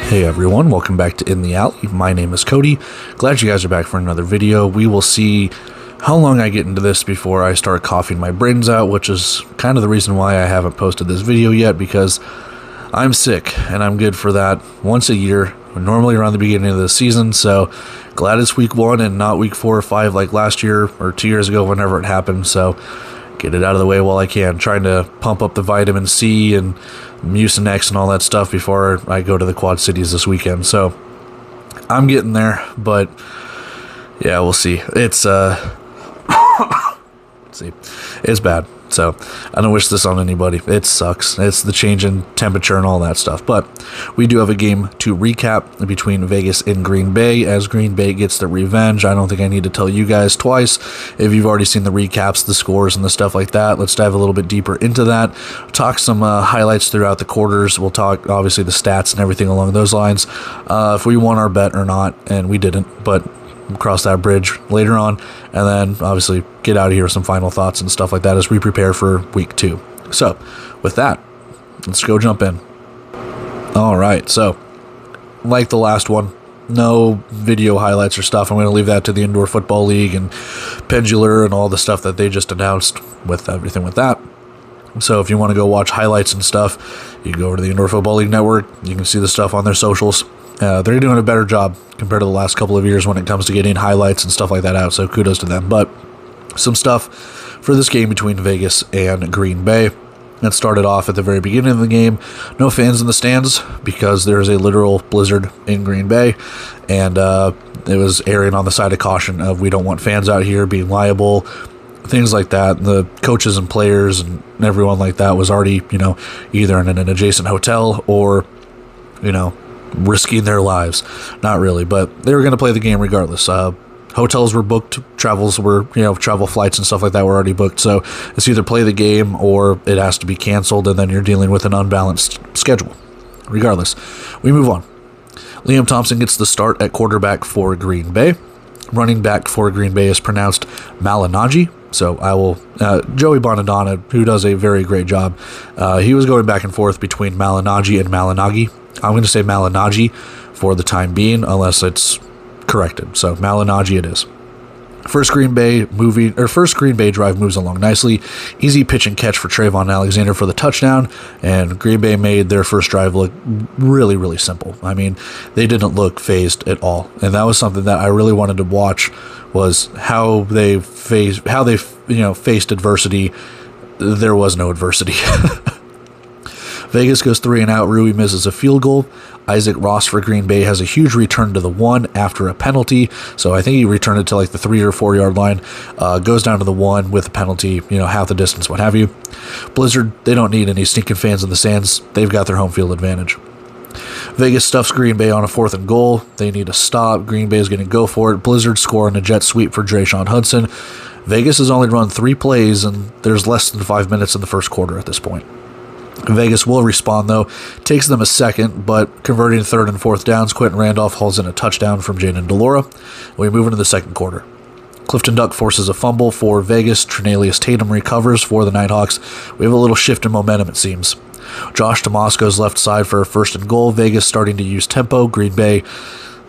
Hey everyone, welcome back to In the Alley. My name is Cody. Glad you guys are back for another video. We will see how long I get into this before I start coughing my brains out, which is kind of the reason why I haven't posted this video yet, because I'm sick and I'm good for that once a year, normally around the beginning of the season. So glad it's week 1 and not week 4 or 5 like last year or 2 years ago, whenever it happened. So get it out of the way while I can, trying to pump up the vitamin C and Mucinex and all that stuff before I go to the Quad Cities this weekend. So I'm getting there, but yeah, we'll see. It's it's bad. So I don't wish this on anybody. It sucks. It's the change in temperature and all that stuff. But we do have a game to recap between Vegas and Green Bay as Green Bay gets their revenge. I don't think I need to tell you guys twice if you've already seen the recaps, the scores, and the stuff like that. Let's dive a little bit deeper into that. Talk some highlights throughout the quarters. We'll talk, obviously, the stats and everything along those lines. If we won our bet or not, and we didn't, but cross that bridge later on, and then obviously get out of here with some final thoughts and stuff like that as we prepare for week 2. So with that, let's go jump in. All right, so like the last one, no video highlights or stuff. I'm going to leave that to the Indoor Football League and Pendular and all the stuff that they just announced with everything with that. So if you want to go watch highlights and stuff, you can go over to the Indoor Football League Network. You can see the stuff on their socials. They're doing a better job compared to the last couple of years when it comes to getting highlights and stuff like that out, so kudos to them. But some stuff for this game between Vegas and Green Bay. It started off at the very beginning of the game. No fans in the stands because there's a literal blizzard in Green Bay, and it was erring on the side of caution of we don't want fans out here being liable, things like that. The coaches and players and everyone like that was already, either in an adjacent hotel or, risking their lives. Not really, but they were going to play the game regardless. Hotels were booked, travel flights and stuff like that were already booked. So it's either play the game or it has to be canceled, and then you're dealing with an unbalanced schedule. Regardless, we move on. Liam Thompson gets the start at quarterback for Green Bay. Running back for Green Bay is pronounced Malignaggi. So I will, Joey Bonadonna, who does a very great job, he was going back and forth between Malignaggi and Malignaggi. I'm going to say Malignaggi for the time being, unless it's corrected. So Malignaggi it is. First Green Bay drive moves along nicely. Easy pitch and catch for Trayvon Alexander for the touchdown, and Green Bay made their first drive look really, really simple. I mean, they didn't look phased at all, and that was something that I really wanted to watch, was how they faced adversity. There was no adversity. Vegas goes 3 and out. Rui misses a field goal. Isaac Ross for Green Bay has a huge return to the 1 after a penalty. So I think he returned it to like the 3 or 4 yard line. Goes down to the 1 with a penalty, half the distance, what have you. Blizzard, they don't need any stinking fans in the stands. They've got their home field advantage. Vegas stuffs Green Bay on a 4th and goal. They need to stop. Green Bay is going to go for it. Blizzard score on a jet sweep for Drayshawn Hudson. Vegas has only run 3 plays, and there's less than 5 minutes in the first quarter at this point. Vegas will respond, though. Takes them a second, but converting 3rd and 4th downs, Quentin Randolph hauls in a touchdown from Jayden de Laura. We move into the second quarter. Clifton Duck forces a fumble for Vegas. Trinalius Tatum recovers for the Nighthawks. We have a little shift in momentum, it seems. Josh Tomasco's left side for a 1st and goal. Vegas starting to use tempo. Green Bay,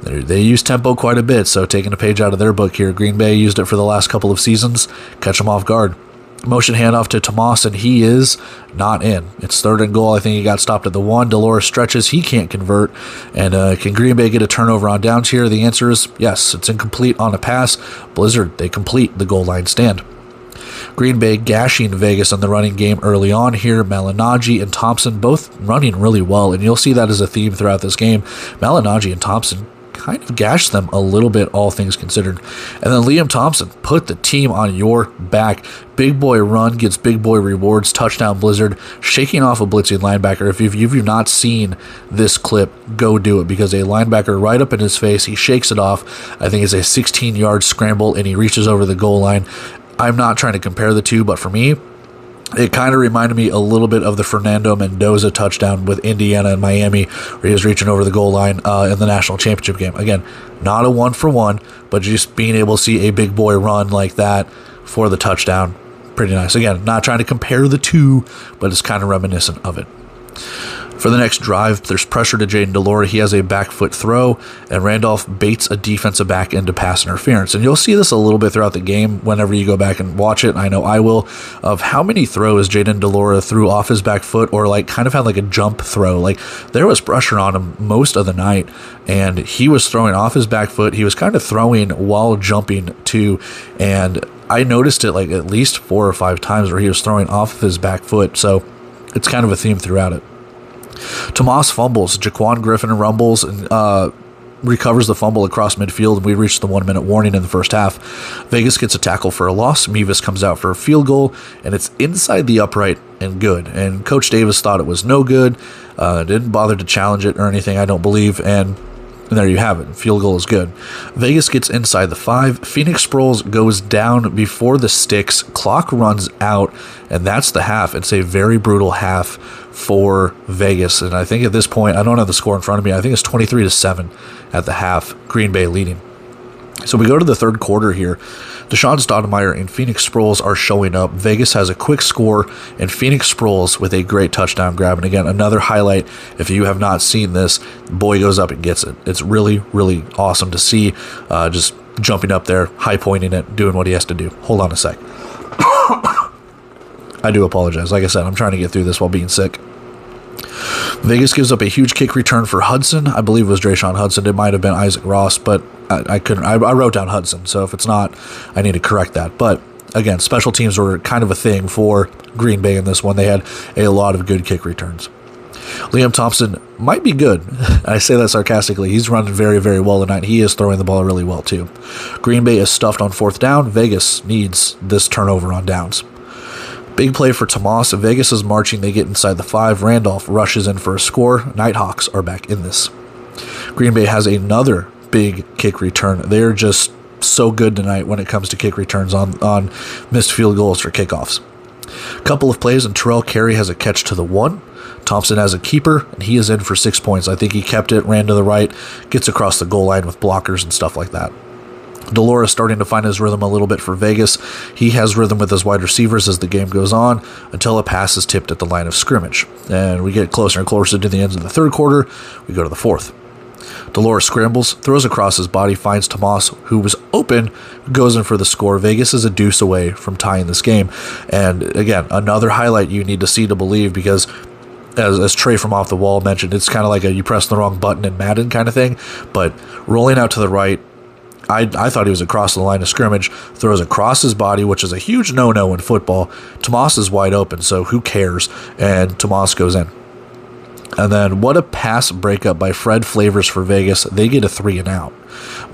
they use tempo quite a bit, so taking a page out of their book here. Green Bay used it for the last couple of seasons. Catch them off guard. Motion handoff to Tomas, and he is not in. It's 3rd and goal. I think he got stopped at the 1. Delores stretches. He can't convert. And can Green Bay get a turnover on downs here? The answer is yes. It's incomplete on a pass. Blizzard, they complete the goal line stand. Green Bay gashing Vegas on the running game early on here. Malignaggi and Thompson both running really well, and you'll see that as a theme throughout this game. Malignaggi and Thompson kind of gashed them a little bit, all things considered. And then Liam Thompson put the team on your back. Big boy run gets big boy rewards. Touchdown Blizzard, shaking off a blitzing linebacker. If you've not seen this clip, go do it, because a linebacker right up in his face, he shakes it off. I think it's a 16-yard scramble, and he reaches over the goal line. I'm not trying to compare the two, but for me, it kind of reminded me a little bit of the Fernando Mendoza touchdown with Indiana and Miami, where he was reaching over the goal line in the national championship game. Again, not a 1-for-1, but just being able to see a big boy run like that for the touchdown, pretty nice. Again, not trying to compare the two, but it's kind of reminiscent of it. For the next drive, there's pressure to Jayden de Laura. He has a back foot throw, and Randolph baits a defensive back into pass interference. And you'll see this a little bit throughout the game whenever you go back and watch it. I know I will, of how many throws Jayden de Laura threw off his back foot, or like kind of had like a jump throw. Like there was pressure on him most of the night, and he was throwing off his back foot. He was kind of throwing while jumping too, and I noticed it like at least 4 or 5 times where he was throwing off of his back foot. So it's kind of a theme throughout it. Tomas fumbles. Jaquan Griffin rumbles and recovers the fumble across midfield, and we reached the 1-minute warning in the first half. Vegas gets a tackle for a loss. Mevis comes out for a field goal, and it's inside the upright and good. And Coach Davis thought it was no good. Didn't bother to challenge it or anything, I don't believe. And there you have it. Field goal is good. Vegas gets inside the 5. Phoenix Sproles goes down before the sticks. Clock runs out, and that's the half. It's a very brutal half for Vegas. And I think at this point, I don't have the score in front of me. I think it's 23-7 at the half. Green Bay leading. So we go to the third quarter here. Deshaun Stoudemire and Phoenix Sproles are showing up. Vegas has a quick score, and Phoenix Sproles with a great touchdown grab. And again, another highlight. If you have not seen this, boy goes up and gets it. It's really, really awesome to see. Just jumping up there, high pointing it, doing what he has to do. Hold on a sec. I do apologize. Like I said, I'm trying to get through this while being sick. Vegas gives up a huge kick return for Hudson. I believe it was Drayshawn Hudson. It might have been Isaac Ross, but I couldn't. I wrote down Hudson, so if it's not, I need to correct that. But again, special teams were kind of a thing for Green Bay in this one. They had a lot of good kick returns. Liam Thompson might be good. I say that sarcastically. He's running very, very well tonight. He is throwing the ball really well, too. Green Bay is stuffed on 4th down. Vegas needs this turnover on downs. Big play for Tomas. Vegas is marching. They get inside the 5. Randolph rushes in for a score. Nighthawks are back in this. Green Bay has another big kick return. They're just so good tonight when it comes to kick returns on missed field goals for kickoffs. Couple of plays, and Terrell Carey has a catch to the 1. Thompson has a keeper, and he is in for 6 points. I think he kept it, ran to the right, gets across the goal line with blockers and stuff like that. de Laura is starting to find his rhythm a little bit for Vegas. He has rhythm with his wide receivers as the game goes on until a pass is tipped at the line of scrimmage. And we get closer and closer to the end of the third quarter. We go to the fourth. de Laura scrambles, throws across his body, finds Tomas, who was open, goes in for the score. Vegas is a deuce away from tying this game. And again, another highlight you need to see to believe, because as Trey from Off the Wall mentioned, it's kind of like a you press the wrong button in Madden kind of thing. But rolling out to the right, I thought he was across the line of scrimmage, throws across his body, which is a huge no-no in football. Tomas is wide open, so who cares? And Tomas goes in. And then what a pass breakup by Fred Flavors for Vegas. They get a 3-and-out.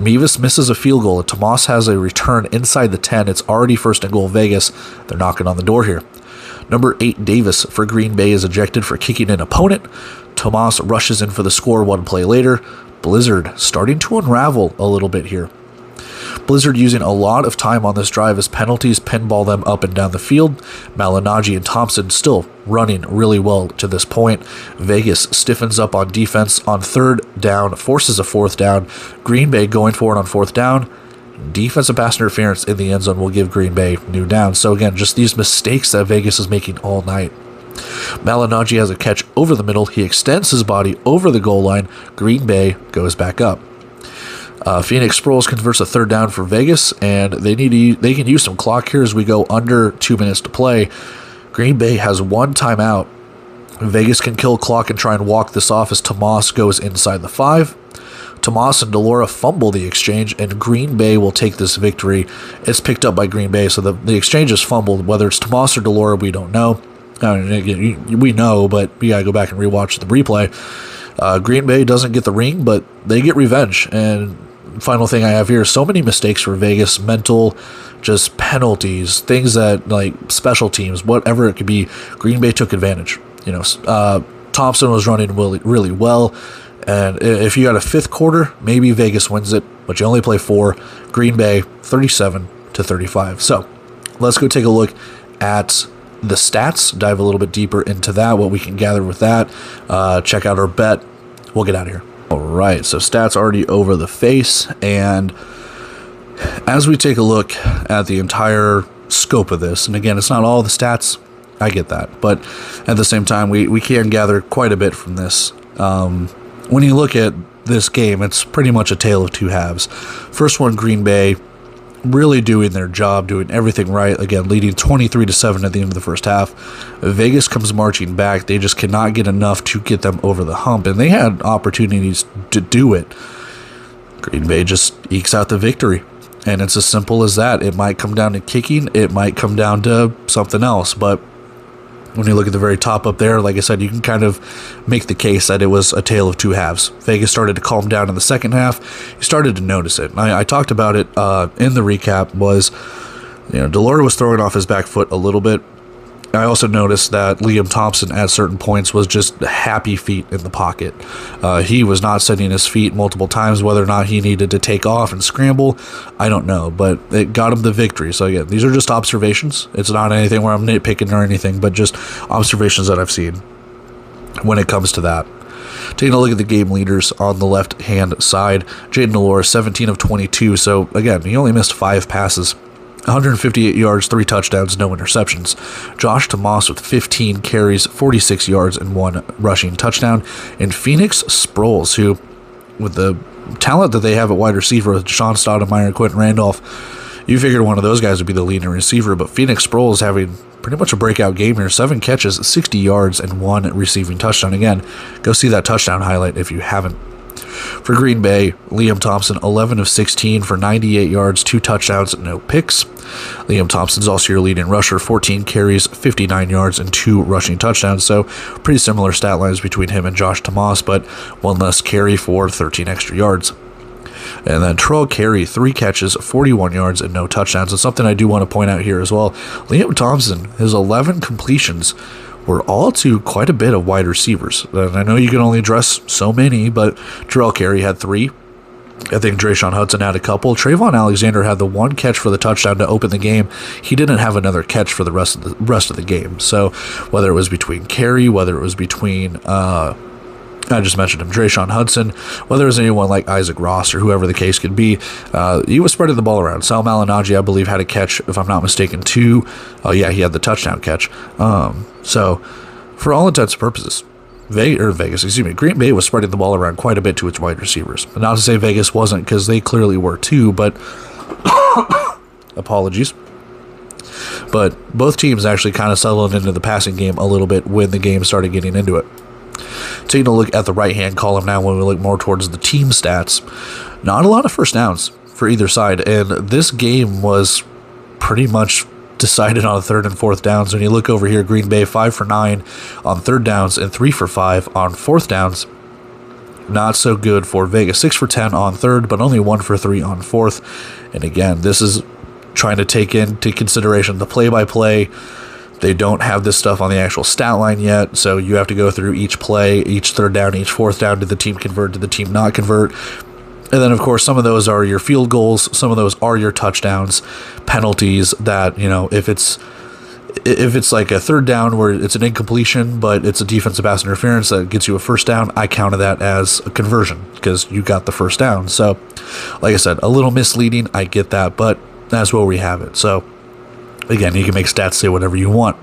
Mevis misses a field goal, and Tomas has a return inside the 10. It's already 1st and goal Vegas. They're knocking on the door here. Number 8, Davis for Green Bay is ejected for kicking an opponent. Tomas rushes in for the score one play later. Blizzard starting to unravel a little bit here. Blizzard using a lot of time on this drive as penalties pinball them up and down the field. Malignaggi and Thompson still running really well to this point. Vegas stiffens up on defense on 3rd down, forces a 4th down. Green Bay going for it on 4th down. Defensive pass interference in the end zone will give Green Bay new downs. So again, just these mistakes that Vegas is making all night. Malignaggi has a catch over the middle. He extends his body over the goal line. Green Bay goes back up. Phoenix Sproles converts a 3rd down for Vegas, and they can use some clock here as we go under 2 minutes to play. Green Bay has 1 timeout. Vegas can kill clock and try and walk this off as Tomas goes inside the 5. Tomas and de Laura fumble the exchange, and Green Bay will take this victory. It's picked up by Green Bay, so the exchange is fumbled. Whether it's Tomas or de Laura, we don't know. We know, but we gotta go back and rewatch the replay. Green Bay doesn't get the ring, but they get revenge. And final thing I have here, so many mistakes for Vegas, mental, just penalties, things that, like, special teams, whatever it could be. Green Bay took advantage. Thompson was running really well, and if you got a 5th quarter, maybe Vegas wins it, but you only play 4. Green Bay 37-35. So let's go take a look at the stats, dive a little bit deeper into that, what we can gather with that, check out our bet. We'll get out of here. All right, so stats already over the face, and as we take a look at the entire scope of this, and again, it's not all the stats, I get that. But at the same time, we can gather quite a bit from this. When you look at this game, it's pretty much a tale of two halves. First one, Green Bay really doing their job, doing everything right, again leading 23-7 at the end of the first half. Vegas comes marching back. They just cannot get enough to get them over the hump, and they had opportunities to do it. Green Bay just ekes out the victory, and it's as simple as that. It might come down to kicking, it might come down to something else, but when you look at the very top up there, like I said, you can kind of make the case that it was a tale of two halves. Vegas started to calm down in the second half. You started to notice it. I talked about it in the recap. Was, de Laura was throwing off his back foot a little bit. I also noticed that Liam Thompson at certain points was just happy feet in the pocket. He was not setting his feet multiple times. Whether or not he needed to take off and scramble, I don't know, but it got him the victory. So again, these are just observations. It's not anything where I'm nitpicking or anything, but just observations that I've seen when it comes to that. Taking a look at the game leaders on the left-hand side, Jayden de Laura, 17 of 22. So again, he only missed 5 passes. 158 yards, 3 touchdowns, no interceptions. Josh Tomas with 15 carries, 46 yards, and 1 rushing touchdown. And Phoenix Sproles, who, with the talent that they have at wide receiver with Deshaun Stoudemire and Quentin Randolph, you figured one of those guys would be the leading receiver, but Phoenix Sproles having pretty much a breakout game here. 7 catches, 60 yards, and 1 receiving touchdown. Again, go see that touchdown highlight if you haven't. For Green Bay, Liam Thompson, 11 of 16 for 98 yards, 2 touchdowns, no picks. Liam Thompson's also your leading rusher, 14 carries, 59 yards, and 2 rushing touchdowns. So pretty similar stat lines between him and Josh Tomas, but 1 less carry for 13 extra yards. And then Terrell Carey, 3 catches, 41 yards, and no touchdowns. And something I do want to point out here as well, Liam Thompson, his 11 completions were all to quite a bit of wide receivers. And I know you can only address so many, but Terrell Carey had 3. I think Drayshawn Hudson had a couple. Trayvon Alexander had the 1 catch for the touchdown to open the game. He didn't have another catch for the rest of the game. So whether it was between Carey, whether it was between I just mentioned him, Drayshawn Hudson, whether it was anyone like Isaac Ross or whoever the case could be, he was spreading the ball around. Sal Malignaggi, I believe, had a catch, if I'm not mistaken, 2. Oh yeah, he had the touchdown catch. So for all intents and purposes, Green Bay was spreading the ball around quite a bit to its wide receivers. Not to say Vegas wasn't, because they clearly were too, but apologies. But both teams actually kind of settled into the passing game a little bit when the game started getting into it. Taking a look at the right-hand column now, when we look more towards the team stats, not a lot of first downs for either side, and this game was pretty much decided on 3rd and 4th downs. When you look over here, Green Bay 5 for 9 on 3rd downs and 3 for 5 on 4th downs. Not so good for Vegas. 6 for 10 on 3rd, but only 1 for 3 on 4th. And again, this is trying to take into consideration the play-by-play. They don't have this stuff on the actual stat line yet, so you have to go through each play, each 3rd down, each 4th down. Did the team convert? Did the team not convert? And then, of course, some of those are your field goals. Some of those are your touchdowns, penalties that, if it's like a 3rd down where it's an incompletion, but it's a defensive pass interference that gets you a 1st down, I counted that as a conversion because you got the 1st down. So, like I said, a little misleading. I get that, but that's where we have it. So, again, you can make stats say whatever you want.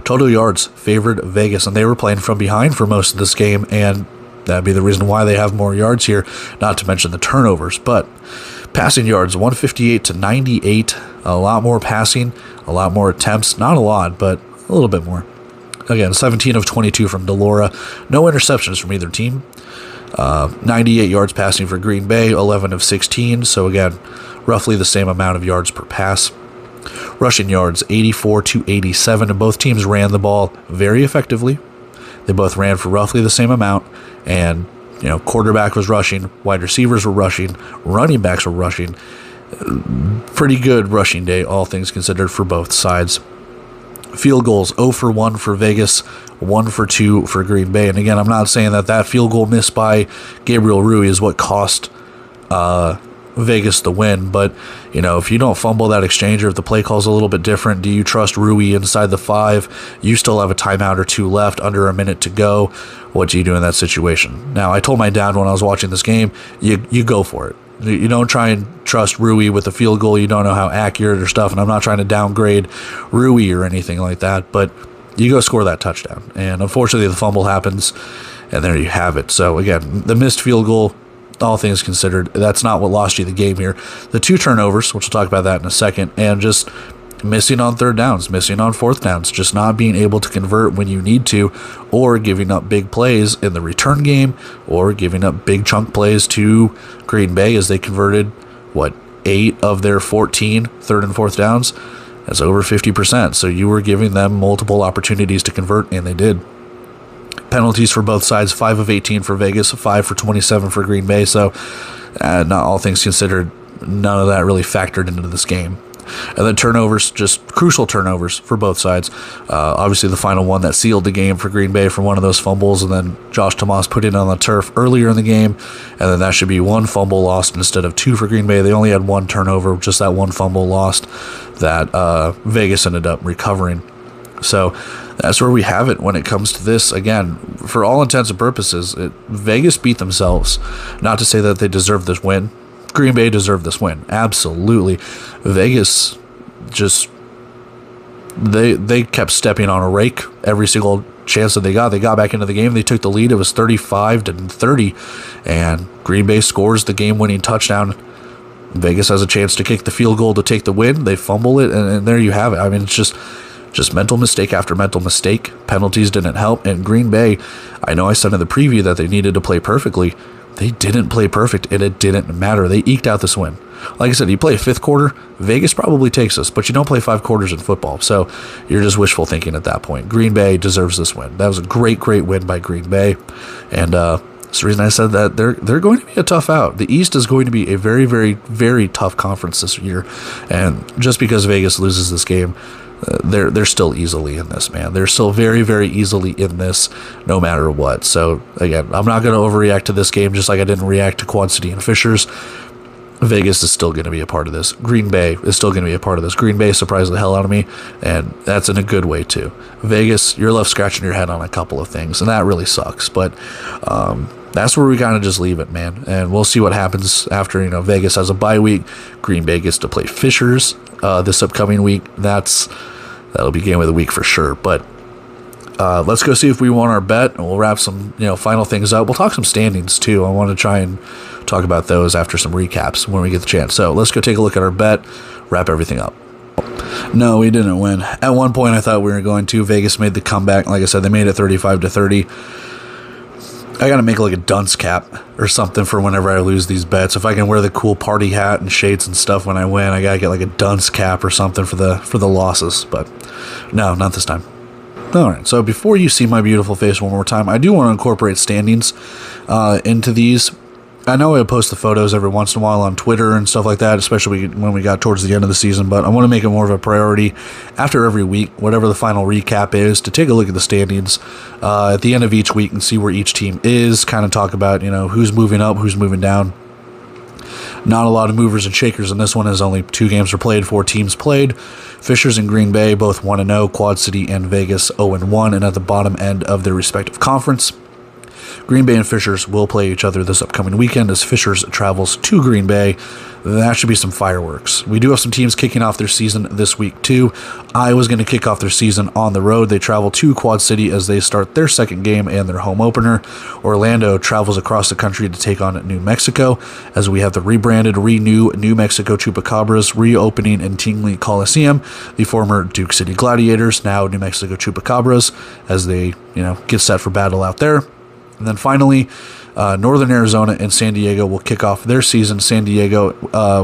Total yards favored Vegas, and they were playing from behind for most of this game, and that'd be the reason why they have more yards here, not to mention the turnovers. But passing yards, 158 to 98, a lot more passing, a lot more attempts, not a lot, but a little bit more. Again, 17 of 22 from de Laura, no interceptions from either team. 98 yards passing for Green Bay, 11 of 16, so again, roughly the same amount of yards per pass. Rushing yards, 84 to 87, and both teams ran the ball very effectively. They both ran for roughly the same amount, and quarterback was rushing, wide receivers were rushing, running backs were rushing. Pretty good rushing day, all things considered, for both sides. Field goals, 0 for 1 for Vegas, 1 for 2 for Green Bay. And again, I'm not saying that field goal missed by Gabriel Rui is what cost Vegas the win, but if you don't fumble that exchange, or if the play call's a little bit different, do you trust Rui inside the 5? You still have a timeout or 2 left, under a minute to go. What do you do in that situation? Now, I told my dad when I was watching this game, you go for it. You don't try and trust Rui with a field goal. You don't know how accurate or stuff, and I'm not trying to downgrade Rui or anything like that, but you go score that touchdown. And unfortunately, the fumble happens, and there you have it. So again, the missed field goal, all things considered, that's not what lost you the game here. The 2 turnovers, which we'll talk about that in a second, and just missing on third downs, missing on fourth downs, just not being able to convert when you need to, or giving up big plays in the return game, or giving up big chunk plays to Green Bay as they converted, 8 of their 14 third and fourth downs. That's over 50%. So you were giving them multiple opportunities to convert, and they did. Penalties for both sides, 5 of 18 for Vegas, 5 for 27 for Green Bay. So not all things considered, none of that really factored into this game. And then turnovers, just crucial turnovers for both sides. Obviously, the final one that sealed the game for Green Bay from one of those fumbles, and then Josh Tomas put it on the turf earlier in the game, and then that should be 1 fumble lost instead of 2 for Green Bay. They only had 1 turnover, just that 1 fumble lost that Vegas ended up recovering. So that's where we have it when it comes to this. Again, for all intents and purposes, Vegas beat themselves. Not to say that they deserve this win. Green Bay deserved this win. Absolutely. Vegas just, they kept stepping on a rake every single chance that they got. They got back into the game. They took the lead. It was 35-30, and Green Bay scores the game-winning touchdown. Vegas has a chance to kick the field goal to take the win. They fumble it, and there you have it. I mean, it's just mental mistake after mental mistake. Penalties didn't help, and Green Bay, I know I said in the preview that they needed to play perfectly. They didn't play perfect, and it didn't matter. They eked out this win. Like I said, you play a 5th quarter, Vegas probably takes us, but you don't play 5 quarters in football, so you're just wishful thinking at that point. Green Bay deserves this win. That was a great, great win by Green Bay, and that's the reason I said that they're going to be a tough out. The East is going to be a very, very, very tough conference this year, and just because Vegas loses this game, they're still easily in this, man. They're still very, very easily in this, no matter what. So again, I'm not going to overreact to this game, just like I didn't react to Quad City and Fishers. Vegas is still going to be a part of this. Green Bay is still going to be a part of this. Green Bay surprised the hell out of me, and that's in a good way too. Vegas, you're left scratching your head on a couple of things, and that really sucks. But that's where we kind of just leave it, man. And we'll see what happens after, Vegas has a bye week. Green Bay gets to play Fishers this upcoming week. That'll be game of the week for sure. But let's go see if we won our bet, and we'll wrap some final things up. We'll talk some standings too. I want to try and talk about those after some recaps when we get the chance. So let's go take a look at our bet, wrap everything up. No, we didn't win. At one point I thought we were going to. Vegas made the comeback. Like I said, they made it 35-30. I gotta make like a dunce cap or something for whenever I lose these bets. If I can wear the cool party hat and shades and stuff when I win, I gotta get like a dunce cap or something for the losses. But no, not this time. All right. So before you see my beautiful face one more time, I do want to incorporate standings into these. I know I post the photos every once in a while on Twitter and stuff like that, especially when we got towards the end of the season, but I want to make it more of a priority after every week, whatever the final recap is, to take a look at the standings at the end of each week and see where each team is, kind of talk about, who's moving up, who's moving down. Not a lot of movers and shakers in this one, as only 2 games were played, 4 teams played. Fishers and Green Bay both 1-0, Quad City and Vegas 0-1, and at the bottom end of their respective conference. Green Bay and Fishers will play each other this upcoming weekend as Fishers travels to Green Bay. That should be some fireworks. We do have some teams kicking off their season this week too. Iowa's going to kick off their season on the road. They travel to Quad City as they start their second game and their home opener. Orlando travels across the country to take on New Mexico as we have the rebranded, New Mexico Chupacabras reopening in Tingley Coliseum. The former Duke City Gladiators, now New Mexico Chupacabras, as they get set for battle out there. And then finally, Northern Arizona and San Diego will kick off their season. San Diego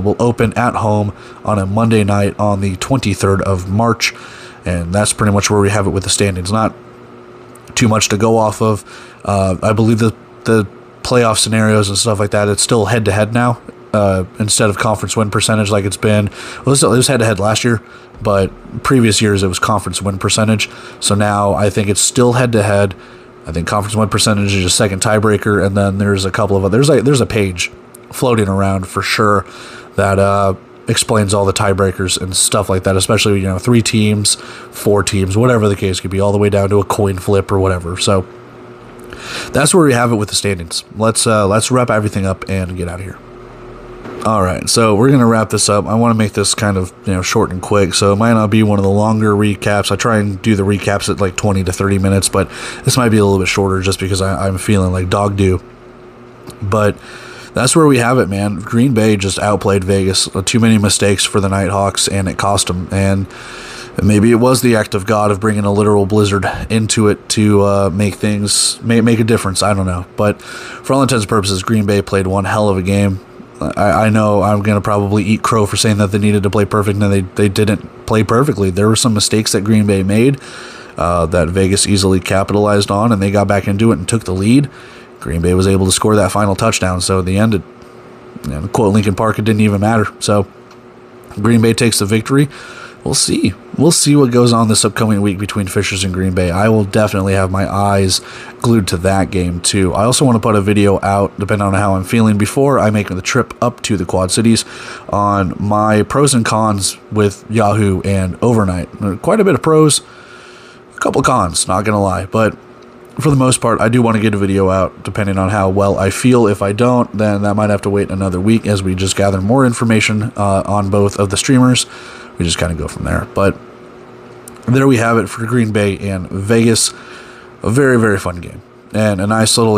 will open at home on a Monday night on the 23rd of March. And that's pretty much where we have it with the standings. Not too much to go off of. I believe the playoff scenarios and stuff like that, it's still head-to-head now instead of conference win percentage like it's been. Well, it was head-to-head last year, but previous years it was conference win percentage. So now I think it's still head-to-head. I think conference win percentage is a second tiebreaker, and then there's a couple of others. There's a page floating around for sure that explains all the tiebreakers and stuff like that, especially 3 teams, 4 teams, whatever the case could be, all the way down to a coin flip or whatever. So that's where we have it with the standings. Let's wrap everything up and get out of here. All right, so we're gonna wrap this up. I want to make this kind of short and quick, so it might not be one of the longer recaps. I try and do the recaps at like 20 to 30 minutes, but this might be a little bit shorter just because I'm feeling like dog do. But that's where we have it, man. Green Bay just outplayed Vegas. Too many mistakes for the Nighthawks, and it cost them. And maybe it was the act of God of bringing a literal blizzard into it to make things make a difference. I don't know, but for all intents and purposes, Green Bay played one hell of a game. I know I'm going to probably eat crow for saying that they needed to play perfect, and they didn't play perfectly. There were some mistakes that Green Bay made that Vegas easily capitalized on, and they got back into it and took the lead. Green Bay was able to score that final touchdown, so at the end, quote Lincoln Park, it didn't even matter. So Green Bay takes the victory. We'll see. We'll see what goes on this upcoming week between Fishers and Green Bay. I will definitely have my eyes glued to that game too. I also want to put a video out, depending on how I'm feeling, before I make the trip up to the Quad Cities on my pros and cons with Yahoo and Overnight. Quite a bit of pros, a couple cons, not going to lie. But for the most part, I do want to get a video out, depending on how well I feel. If I don't, then that might have to wait another week as we just gather more information on both of the streamers. We just kind of go from there. But there we have it for Green Bay and Vegas. A very, very fun game. And a nice little,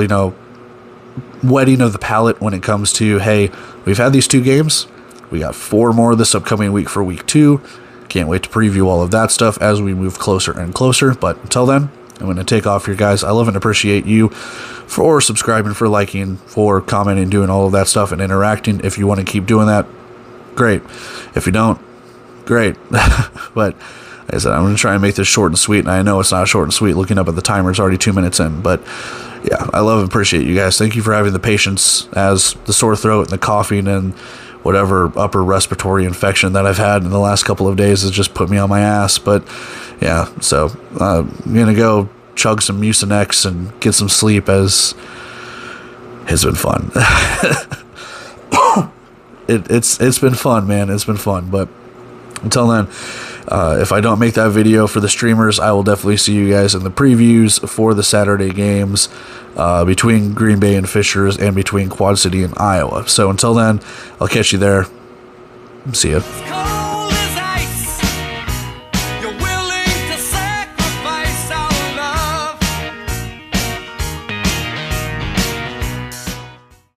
wetting of the palate when it comes to, hey, we've had these 2 games. We got 4 more this upcoming week for week 2. Can't wait to preview all of that stuff as we move closer and closer. But until then, I'm going to take off here, guys. I love and appreciate you for subscribing, for liking, for commenting, doing all of that stuff and interacting. If you want to keep doing that, great. If you don't, great. But like I said, I'm going to try and make this short and sweet, and I know it's not short and sweet. Looking up at the timer, it's already 2 minutes in. But yeah, I love and appreciate you guys. Thank you for having the patience as the sore throat and the coughing and whatever upper respiratory infection that I've had in the last couple of days has just put me on my ass. But yeah, so I'm going to go chug some Mucinex and get some sleep, as it's been fun. It's been fun, man. It's been fun. But until then, if I don't make that video for the streamers, I will definitely see you guys in the previews for the Saturday games between Green Bay and Fishers and between Quad City and Iowa. So until then, I'll catch you there. See ya.